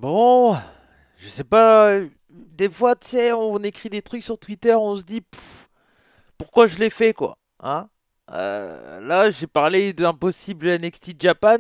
Bon, je sais pas, des fois, tu sais, on écrit des trucs sur Twitter, on se dit, pourquoi je l'ai fait, quoi, hein? Là, j'ai parlé d'un possible NXT Japan,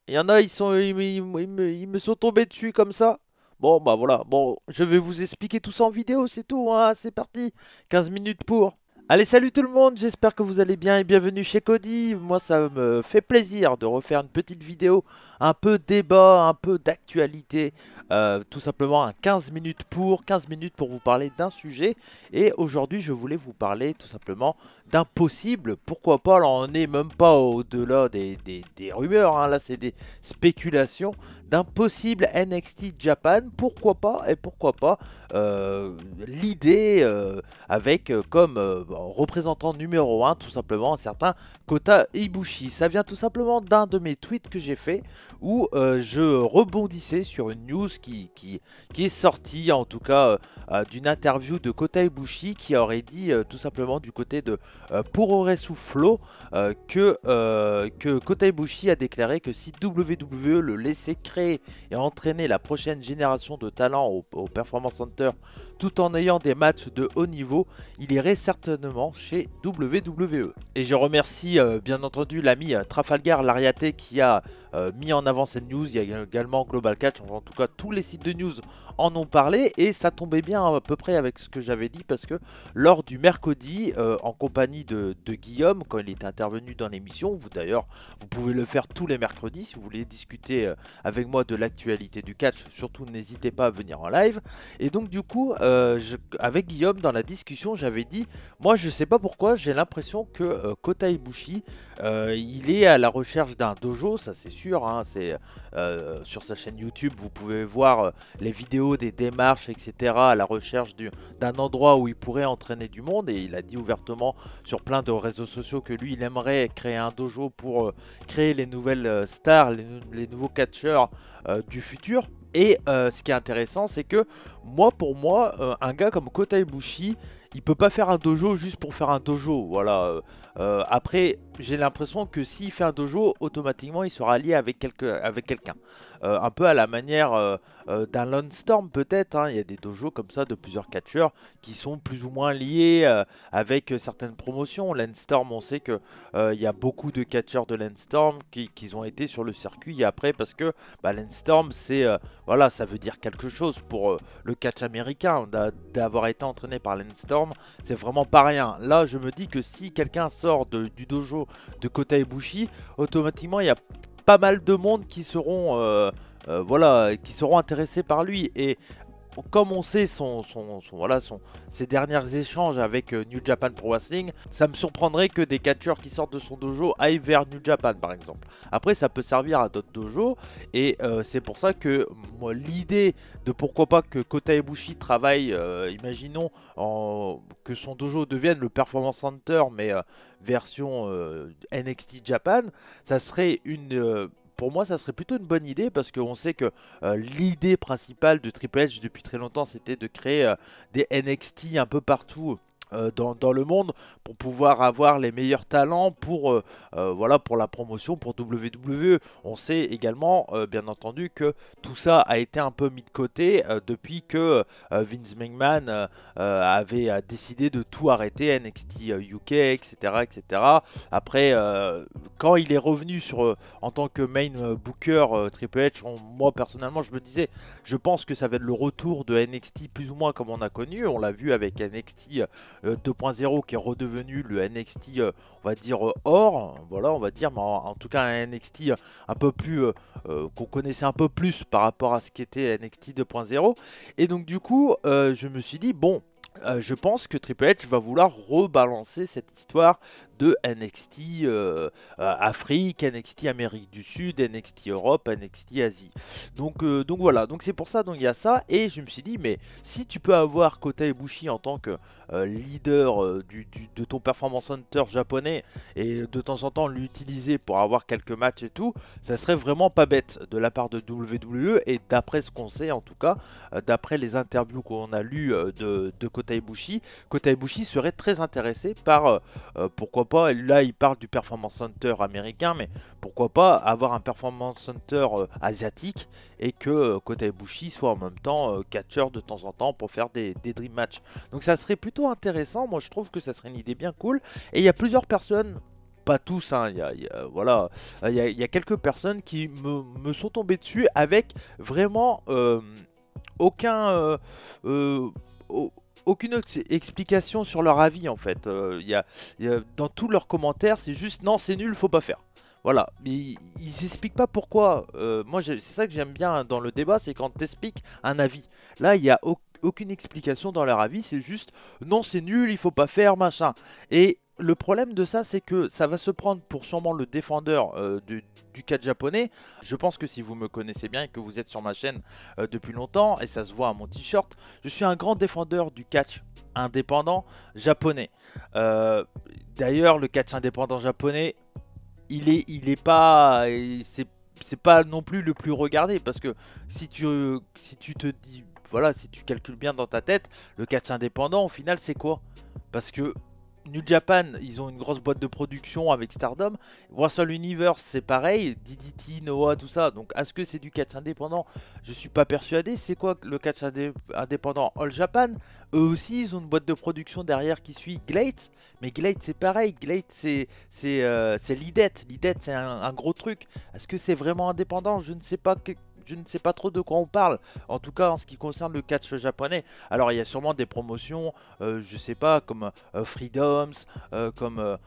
il y en a, ils me sont tombés dessus comme ça. Bon, bah voilà, bon, je vais vous expliquer tout ça en vidéo, c'est tout, hein, c'est parti, 15 minutes pour. Allez, salut tout le monde, j'espère que vous allez bien et bienvenue chez Cody. Moi, ça me fait plaisir de refaire une petite vidéo, un peu débat, un peu d'actualité. Tout simplement un 15 minutes pour, 15 minutes pour vous parler d'un sujet. Et aujourd'hui, je voulais vous parler tout simplement d'un possible, pourquoi pas, là on n'est même pas au-delà des rumeurs, hein, là c'est des spéculations, d'un possible NXT Japan, pourquoi pas, et pourquoi pas l'idée avec comme représentant numéro un tout simplement un certain Kota Ibushi. Ça vient tout simplement d'un de mes tweets que j'ai fait où je rebondissais sur une news qui est sortie en tout cas d'une interview de Kota Ibushi qui aurait dit tout simplement du côté de Puroresu Flow que Kota Ibushi a déclaré que si WWE le laissait créer et entraîner la prochaine génération de talents au Performance Center tout en ayant des matchs de haut niveau, il irait certainement chez WWE. Et je remercie bien entendu l'ami Trafalgar Lariate qui a mis en avant cette news. Il y a également Global Catch, en tout cas tous les sites de news en ont parlé et ça tombait bien à peu près avec ce que j'avais dit parce que lors du mercredi en compagnie de Guillaume quand il était intervenu dans l'émission, vous d'ailleurs vous pouvez le faire tous les mercredis si vous voulez discuter avec moi de l'actualité du catch, surtout n'hésitez pas à venir en live. Et donc du coup avec Guillaume dans la discussion j'avais dit moi je sais pas pourquoi j'ai l'impression que Kota Ibushi il est à la recherche d'un dojo, ça c'est sûr, hein, c'est sur sa chaîne YouTube vous pouvez voir les vidéos des démarches etc à la recherche d'un endroit où il pourrait entraîner du monde et il a dit ouvertement sur plein de réseaux sociaux que lui il aimerait créer un dojo pour créer les nouvelles stars, les nouveaux catcheurs du futur. Et ce qui est intéressant c'est que moi pour moi un gars comme Kota Ibushi il peut pas faire un dojo juste pour faire un dojo, voilà. Après, j'ai l'impression que s'il fait un dojo, automatiquement, il sera lié avec quelqu'un. Un peu à la manière d'un Lone Storm peut-être, hein. Il y a des dojos comme ça de plusieurs catcheurs qui sont plus ou moins liés avec certaines promotions. Lone Storm, on sait que il y a beaucoup de catcheurs de Lone Storm qui ont été sur le circuit après parce que bah, Lone Storm, c'est voilà, ça veut dire quelque chose pour le catch américain d'avoir été entraîné par Lone Storm. C'est vraiment pas rien. Là, je me dis que si quelqu'un sort du dojo de Kota Ibushi, automatiquement, il y a pas mal de monde qui seront, voilà, qui seront intéressés par lui. Et comme on sait ses derniers échanges avec New Japan Pro Wrestling, ça me surprendrait que des catcheurs qui sortent de son dojo aillent vers New Japan par exemple. Après ça peut servir à d'autres dojos et c'est pour ça que moi l'idée de pourquoi pas que Kota Ibushi travaille, imaginons que son dojo devienne le Performance Center mais version NXT Japan, ça serait une pour moi, ça serait plutôt une bonne idée parce qu'on sait que l'idée principale de Triple H depuis très longtemps, c'était de créer des NXT un peu partout. Dans le monde pour pouvoir avoir les meilleurs talents pour, voilà, pour la promotion pour WWE. On sait également bien entendu que tout ça a été un peu mis de côté depuis que Vince McMahon avait décidé de tout arrêter, NXT UK etc, etc. Après quand il est revenu en tant que main booker Triple H, moi personnellement je me disais je pense que ça va être le retour de NXT plus ou moins comme on a connu, on l'a vu avec NXT 2.0 qui est redevenu le NXT on va dire or, voilà on va dire, mais en tout cas un NXT un peu plus qu'on connaissait un peu plus par rapport à ce qu'était NXT 2.0 et donc du coup je me suis dit bon je pense que Triple H va vouloir rebalancer cette histoire de NXT Afrique, NXT Amérique du Sud, NXT Europe, NXT Asie. Donc voilà, donc c'est pour ça donc il y a ça et je me suis dit mais si tu peux avoir Kota Ibushi en tant que leader de ton Performance Center japonais et de temps en temps l'utiliser pour avoir quelques matchs et tout, ça serait vraiment pas bête de la part de WWE et d'après ce qu'on sait en tout cas, d'après les interviews qu'on a lues de Kota Ibushi serait très intéressé par pourquoi pourquoi pas, là il parle du Performance Center américain, mais pourquoi pas avoir un Performance Center asiatique et que Kota Ibushi soit en même temps catcheur de temps en temps pour faire des Dream Match. Donc ça serait plutôt intéressant, moi je trouve que ça serait une idée bien cool. Et il y a plusieurs personnes, pas tous, hein, voilà, il y a quelques personnes qui me sont tombées dessus avec vraiment aucun, aucune explication sur leur avis en fait. Dans tous leurs commentaires, c'est juste non, c'est nul, faut pas faire. Voilà, mais ils expliquent pas pourquoi. Moi, c'est ça que j'aime bien dans le débat, c'est quand tu expliques un avis. Là, il y a aucune explication dans leur avis, c'est juste non, c'est nul, il faut pas faire, machin. Et le problème de ça, c'est que ça va se prendre pour sûrement le défendeur du catch japonais. Je pense que si vous me connaissez bien et que vous êtes sur ma chaîne depuis longtemps, et ça se voit à mon t-shirt, je suis un grand défendeur du catch indépendant japonais. D'ailleurs, le catch indépendant japonais, il est pas, c'est pas non plus le plus regardé, parce que si tu te dis, voilà, si tu calcules bien dans ta tête, le catch indépendant au final c'est quoi? Parce que New Japan, ils ont une grosse boîte de production avec Stardom. Wrestle Universe, c'est pareil. DDT, Noah, tout ça. Donc, est-ce que c'est du catch indépendant? Je suis pas persuadé. C'est quoi le catch indépendant? All Japan, eux aussi, ils ont une boîte de production derrière qui suit Glade. Mais Glade, c'est pareil. Glade, c'est l'IDET. L'IDET, c'est un gros truc. Est-ce que c'est vraiment indépendant? Je ne sais pas. Je ne sais pas trop de quoi on parle, en tout cas en ce qui concerne le catch japonais. Alors il y a sûrement des promotions, je sais pas, comme Freedoms, je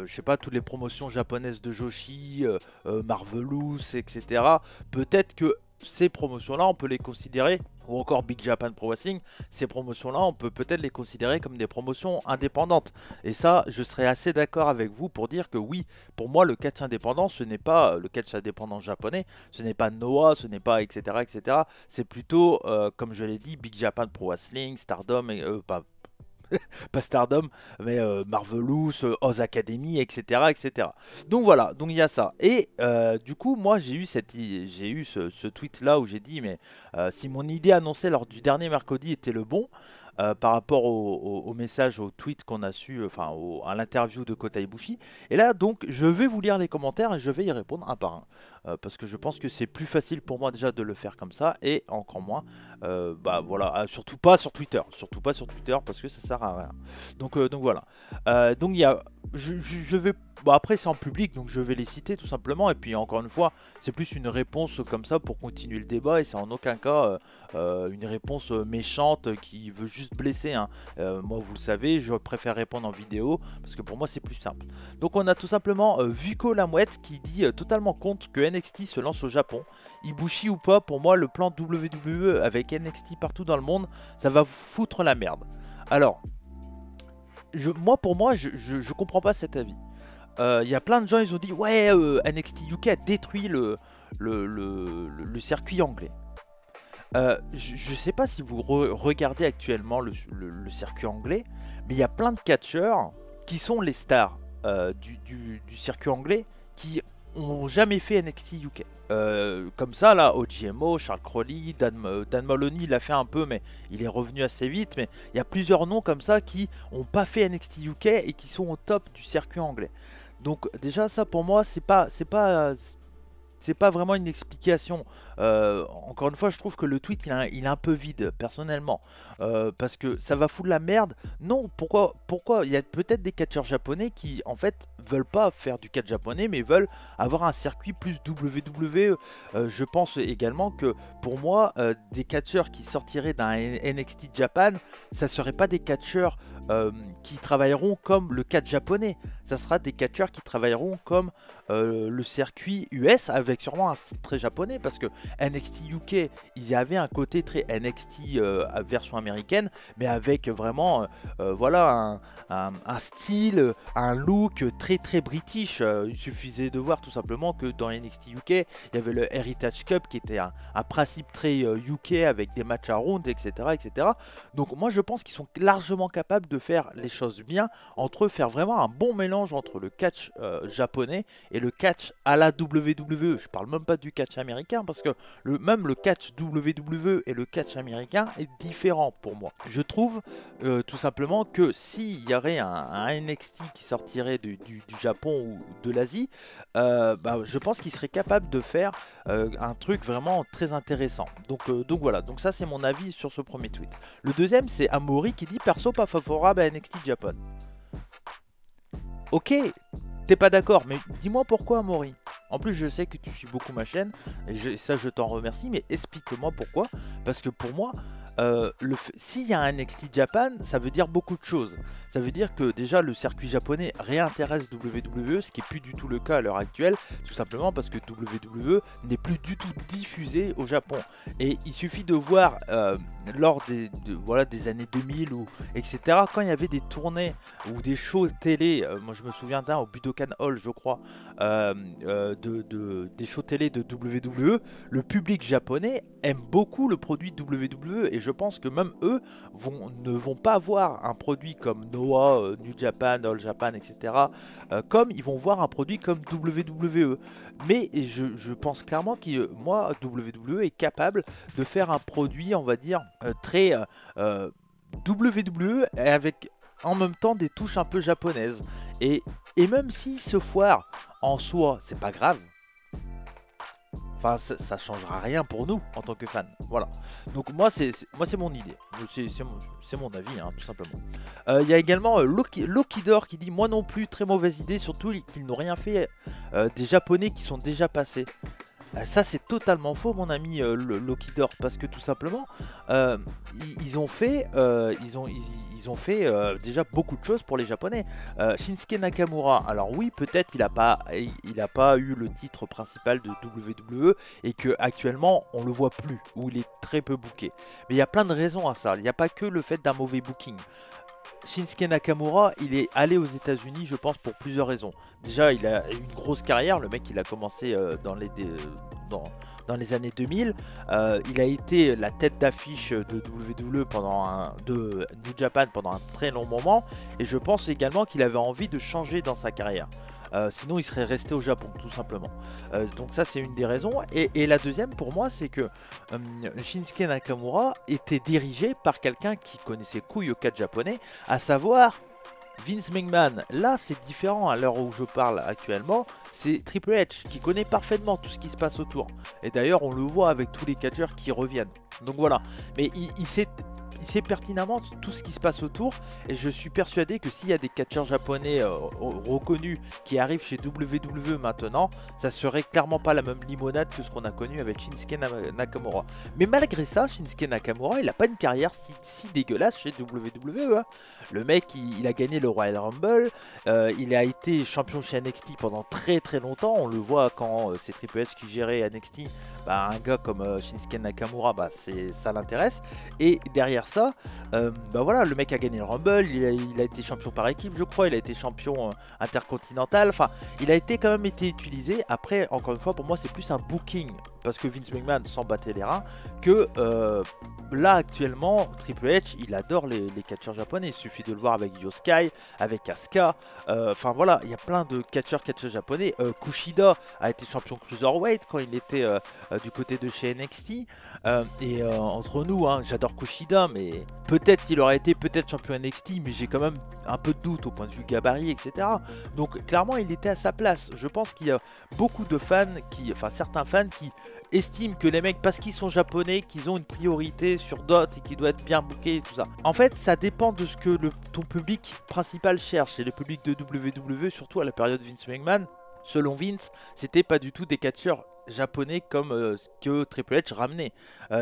sais pas, toutes les promotions japonaises de Joshi, Marvelous, etc. Peut-être que ces promotions-là, on peut les considérer, ou encore Big Japan Pro Wrestling, ces promotions-là, on peut peut-être les considérer comme des promotions indépendantes. Et ça, je serais assez d'accord avec vous pour dire que oui, pour moi, le catch indépendant, ce n'est pas le catch indépendant japonais, ce n'est pas Noah, ce n'est pas etc. etc. C'est plutôt, comme je l'ai dit, Big Japan Pro Wrestling, Stardom, et, pas Stardom, mais Marvelous, Oz Academy, etc., etc. Donc voilà, donc il y a ça. Et du coup, moi j'ai eu ce tweet là où j'ai dit, mais si mon idée annoncée lors du dernier mercredi était le bon, par rapport au message, au tweet qu'on a su, enfin à l'interview de Kota Ibushi. Et là donc je vais vous lire les commentaires et je vais y répondre un par un. Parce que je pense que c'est plus facile pour moi déjà de le faire comme ça, et encore moins, bah voilà, surtout pas sur Twitter, parce que ça sert à rien. Donc voilà. Donc il y a, je vais, bon après c'est en public donc je vais les citer tout simplement, et puis encore une fois c'est plus une réponse comme ça pour continuer le débat, et c'est en aucun cas une réponse méchante qui veut juste blesser, hein. Moi vous le savez, je préfère répondre en vidéo parce que pour moi c'est plus simple. Donc on a tout simplement Vuko Lamouette qui dit totalement contre que NXT se lance au Japon. Ibushi ou pas, pour moi le plan WWE avec NXT partout dans le monde, ça va foutre la merde. Alors, pour moi, je comprends pas cet avis. Il y a plein de gens, ils ont dit ouais, NXT UK a détruit le circuit anglais. Je sais pas si vous regardez actuellement le circuit anglais, mais il y a plein de catcheurs qui sont les stars du circuit anglais qui ont jamais fait NXT UK. Comme ça là, OGMO, Charles Crowley, Dan Moloney l'a fait un peu, mais il est revenu assez vite. Mais il y a plusieurs noms comme ça qui n'ont pas fait NXT UK et qui sont au top du circuit anglais. Donc déjà ça pour moi c'est pas vraiment une explication. Encore une fois, je trouve que le tweet il est un peu vide personnellement, parce que ça va foutre la merde. Non, pourquoi il y a peut-être des catcheurs japonais qui en fait veulent pas faire du catch japonais, mais veulent avoir un circuit plus WWE. Je pense également que pour moi, des catcheurs qui sortiraient d'un NXT Japan, ça serait pas des catcheurs qui travailleront comme le catch japonais. Ça sera des catcheurs qui travailleront comme le circuit US, avec sûrement un style très japonais, parce que NXT UK, il y avait un côté très NXT version américaine, mais avec vraiment voilà un style, un look très british. Il suffisait de voir tout simplement que dans NXT UK, il y avait le Heritage Cup qui était un principe très UK avec des matchs à round, etc., etc. Donc moi je pense qu'ils sont largement capables de de faire les choses bien, faire vraiment un bon mélange entre le catch japonais et le catch à la WWE. Je parle même pas du catch américain parce que même le catch WWE et le catch américain est différent pour moi. Je trouve tout simplement que s'il y aurait un NXT qui sortirait du Japon ou de l'Asie, je pense qu'il serait capable de faire un truc vraiment très intéressant. Donc voilà, donc ça c'est mon avis sur ce premier tweet. Le deuxième c'est Amaury qui dit perso pas favorable à NXT Japan. Ok, t'es pas d'accord, mais dis-moi pourquoi Amaury. En plus je sais que tu suis beaucoup ma chaîne, et ça je t'en remercie, mais explique-moi pourquoi. Parce que pour moi, s'il y a un NXT Japan, ça veut dire beaucoup de choses. Ça veut dire que déjà le circuit japonais réintéresse WWE, ce qui n'est plus du tout le cas à l'heure actuelle, tout simplement parce que WWE n'est plus du tout diffusé au Japon. Et il suffit de voir lors des années 2000 etc. Quand il y avait des tournées ou des shows télé, moi je me souviens d'un au Budokan Hall je crois, des shows télé de WWE, le public japonais aime beaucoup le produit WWE et je pense que même eux ne vont pas voir un produit comme Noah, New Japan, All Japan, etc. Comme ils vont voir un produit comme WWE. Mais je pense clairement que moi, WWE est capable de faire un produit, on va dire, très WWE avec en même temps des touches un peu japonaises. Et même s'ils se foirent en soi, c'est pas grave. Enfin, ça changera rien pour nous en tant que fans. Voilà. Donc moi c'est mon idée. C'est mon avis, hein, tout simplement. Il y a également Lokidor qui dit moi non plus, très mauvaise idée, surtout qu'ils n'ont rien fait des Japonais qui sont déjà passés. Ça c'est totalement faux mon ami Lokidor, parce que tout simplement ils ont fait déjà beaucoup de choses pour les Japonais. Shinsuke Nakamura, alors oui peut-être il a pas eu le titre principal de WWE et que actuellement on le voit plus, ou il est très peu booké. Mais il y a plein de raisons à ça, il n'y a pas que le fait d'un mauvais booking. Shinsuke Nakamura, il est allé aux États-Unis, je pense, pour plusieurs raisons. Déjà, il a une grosse carrière. Le mec, il a commencé dans les années 2000. Il a été la tête d'affiche de WWE de New Japan pendant un très long moment. Et je pense également qu'il avait envie de changer dans sa carrière. Sinon il serait resté au Japon tout simplement. Donc ça c'est une des raisons. Et la deuxième pour moi c'est que Shinsuke Nakamura était dirigé par quelqu'un qui connaissait couille au catch japonais, à savoir Vince McMahon. Là c'est différent à l'heure où je parle actuellement. C'est Triple H qui connaît parfaitement tout ce qui se passe autour. Et d'ailleurs on le voit avec tous les catcheurs qui reviennent. Donc voilà. Mais il sait pertinemment tout ce qui se passe autour, et je suis persuadé que s'il y a des catcheurs japonais reconnus qui arrivent chez WWE maintenant, ça serait clairement pas la même limonade que ce qu'on a connu avec Shinsuke Nakamura. Mais malgré ça, Shinsuke Nakamura, il a pas une carrière si dégueulasse chez WWE. Hein. Le mec, il a gagné le Royal Rumble, il a été champion chez NXT pendant très très longtemps. On le voit quand c'est Triple H qui gérait NXT. Un gars comme Shinsuke Nakamura, ça l'intéresse. Et derrière ça, voilà, le mec a gagné le Rumble, il a été champion par équipe je crois, il a été champion intercontinental, enfin il a quand même été utilisé. Après encore une fois pour moi c'est plus un booking, parce que Vince McMahon s'en battait les reins, que là actuellement Triple H il adore les catcheurs japonais. Il suffit de le voir avec Yoskai, avec Asuka, enfin voilà, il y a plein de catcheurs japonais. Kushida a été champion Cruiserweight quand il était du côté de chez NXT, et entre nous hein, j'adore Kushida, mais peut-être il aurait été champion NXT, mais j'ai quand même un peu de doute au point de vue gabarit, etc. Donc clairement il était à sa place. Je pense qu'il y a beaucoup de fans certains fans qui estiment que les mecs, parce qu'ils sont japonais, qu'ils ont une priorité sur d'autres et qu'ils doivent être bien bookés et tout ça. En fait ça dépend de ce que ton public principal cherche, et le public de WWE surtout à la période Vince McMahon, selon Vince, c'était pas du tout des catcheurs japonais comme que Triple H ramenait.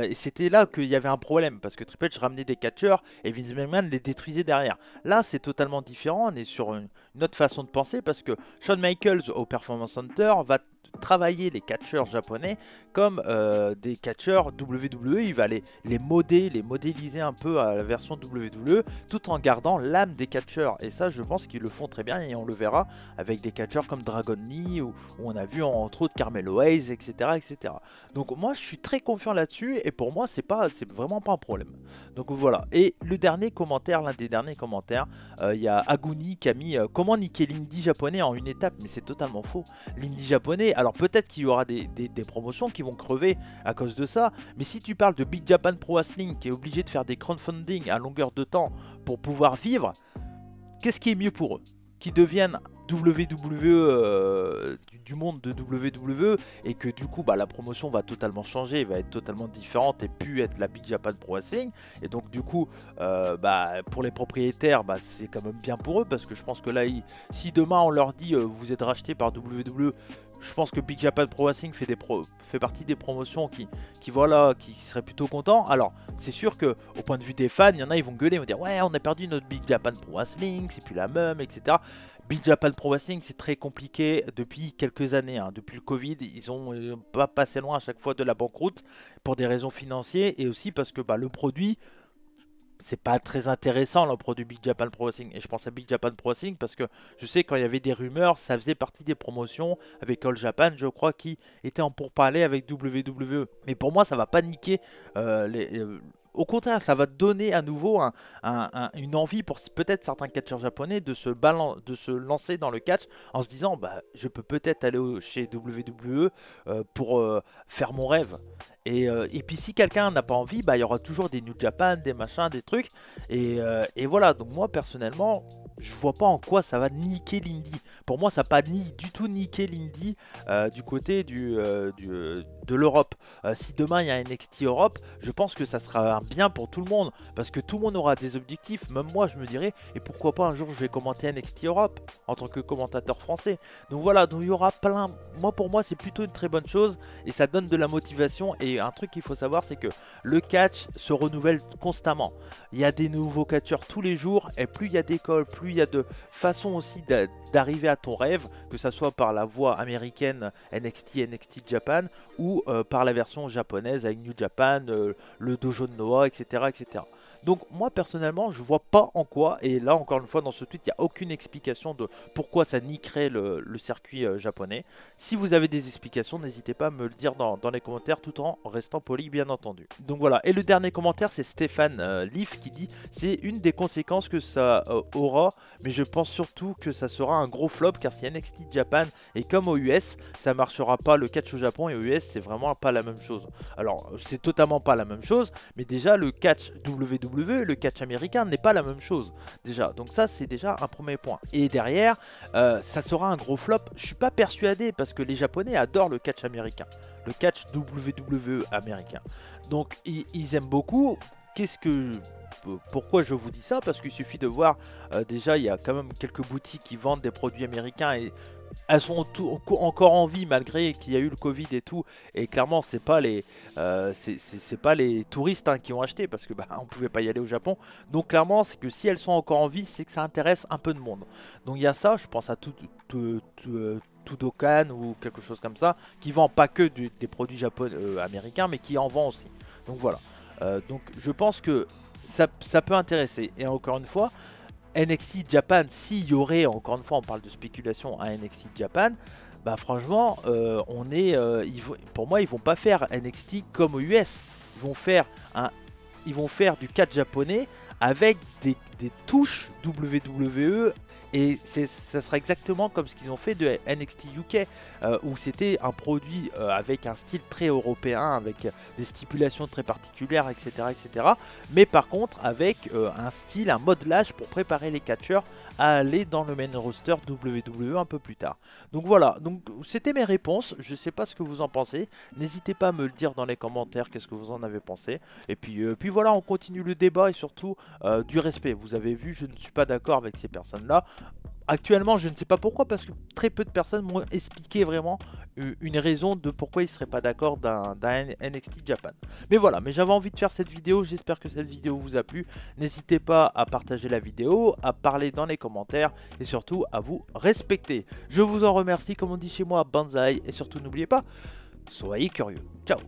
Et c'était là qu'il y avait un problème, parce que Triple H ramenait des catcheurs et Vince McMahon les détruisait derrière. Là c'est totalement différent, on est sur une autre façon de penser, parce que Shawn Michaels au Performance Center va travailler les catcheurs japonais comme des catcheurs WWE. Il va les modéliser un peu à la version WWE tout en gardant l'âme des catcheurs. Et ça, je pense qu'ils le font très bien et on le verra avec des catcheurs comme Dragon Lee où on a vu entre autres Carmelo Hayes, etc., etc. Donc moi, je suis très confiant là-dessus et pour moi, c'est vraiment pas un problème. Donc voilà. Et le dernier commentaire, l'un des derniers commentaires, il y a Aguni qui a mis comment niquer l'indie japonais en une étape, mais c'est totalement faux. L'indie japonais, alors peut-être qu'il y aura des promotions qui vont crever à cause de ça, mais si tu parles de Big Japan Pro Wrestling qui est obligé de faire des crowdfunding à longueur de temps pour pouvoir vivre, qu'est-ce qui est mieux pour eux? Qui deviennent WWE du monde de WWE et que du coup la promotion va totalement changer, va être totalement différente et plus être la Big Japan Pro Wrestling, et donc du coup pour les propriétaires c'est quand même bien pour eux, parce que je pense que là si demain on leur dit vous êtes racheté par WWE, je pense que Big Japan Pro Wrestling fait partie des promotions qui seraient plutôt contents. Alors c'est sûr que au point de vue des fans, il y en a, ils vont gueuler, ils vont dire ouais, on a perdu notre Big Japan Pro Wrestling, c'est plus la même, etc. Big Japan Pro Wrestling, c'est très compliqué depuis quelques années, hein. Depuis le Covid, ils ont pas passé loin à chaque fois de la banqueroute pour des raisons financières et aussi parce que le produit, c'est pas très intéressant, le produit Big Japan Pro Wrestling. Et je pense à Big Japan Pro Wrestling parce que je sais quand il y avait des rumeurs, ça faisait partie des promotions avec All Japan, je crois, qui était en pourparlers avec WWE. Mais pour moi, ça va pas niquer au contraire, ça va donner à nouveau une envie pour peut-être certains catcheurs japonais de se lancer dans le catch en se disant je peux peut-être aller chez WWE pour faire mon rêve. Et puis si quelqu'un n'a pas envie, il y aura toujours des New Japan, des machins, des trucs. Et voilà, donc moi personnellement, je vois pas en quoi ça va niquer l'indie. Pour moi, ça n'a pas du tout niqué l'indie du côté de l'Europe. Si demain il y a NXT Europe, je pense que ça sera bien pour tout le monde, parce que tout le monde aura des objectifs. Même moi, je me dirais, et pourquoi pas un jour je vais commenter NXT Europe en tant que commentateur français. Donc voilà, donc il y aura plein. Pour moi, c'est plutôt une très bonne chose et ça donne de la motivation. Et un truc qu'il faut savoir, c'est que le catch se renouvelle constamment. Il y a des nouveaux catcheurs tous les jours, et plus il y a d'écoles, plus il y a de façons aussi d'arriver à ton rêve, que ça soit par la voie américaine NXT Japan ou par la version japonaise avec New Japan, le dojo de Noah, etc., etc. Donc moi personnellement, je vois pas en quoi, et là encore une fois dans ce tweet, il n'y a aucune explication de pourquoi ça niquerait le circuit japonais. Si vous avez des explications, n'hésitez pas à me le dire dans les commentaires, tout en restant poli bien entendu. Donc voilà, et le dernier commentaire, c'est Stéphane Leaf qui dit c'est une des conséquences que ça aura, mais je pense surtout que ça sera un gros flop, car si NXT Japan est comme aux US, ça marchera pas le catch au Japon, et aux US c'est vraiment pas la même chose. Alors c'est totalement pas la même chose, mais déjà le catch WWE, le catch américain n'est pas la même chose déjà, donc ça c'est déjà un premier point. Et derrière ça sera un gros flop, je suis pas persuadé, parce que les Japonais adorent le catch américain, le catch WWE américain, donc ils aiment beaucoup. Pourquoi je vous dis ça? Parce qu'il suffit de voir, déjà il y a quand même quelques boutiques qui vendent des produits américains et elles sont encore en vie malgré qu'il y a eu le Covid et tout. Et clairement c'est pas les touristes qui ont acheté, parce que on pouvait pas y aller au Japon. Donc clairement c'est que si elles sont encore en vie, c'est que ça intéresse un peu de monde. Donc il y a ça, je pense à Tudokan ou quelque chose comme ça, qui vend pas que des produits américains, mais qui en vend aussi. Donc voilà. Donc je pense que ça peut intéresser. Et encore une fois, NXT Japan, s'il y aurait, encore une fois on parle de spéculation à NXT Japan, franchement pour moi ils vont pas faire NXT comme aux US. Ils vont faire du catch japonais avec des touches WWE. Et ça sera exactement comme ce qu'ils ont fait de NXT UK, où c'était un produit avec un style très européen, avec des stipulations très particulières, etc. etc. Mais par contre avec un style, un modelage pour préparer les catcheurs à aller dans le main roster WWE un peu plus tard. Donc voilà, donc c'était mes réponses, je sais pas ce que vous en pensez, n'hésitez pas à me le dire dans les commentaires, qu'est-ce que vous en avez pensé. Et puis voilà, on continue le débat et surtout du respect. Vous avez vu, je ne suis pas d'accord avec ces personnes là. actuellement, je ne sais pas pourquoi, parce que très peu de personnes m'ont expliqué vraiment une raison de pourquoi ils ne seraient pas d'accord d'un NXT Japan. Mais voilà, mais j'avais envie de faire cette vidéo, j'espère que cette vidéo vous a plu. N'hésitez pas à partager la vidéo, à parler dans les commentaires et surtout à vous respecter. Je vous en remercie, comme on dit chez moi, banzai, et surtout n'oubliez pas, soyez curieux. Ciao.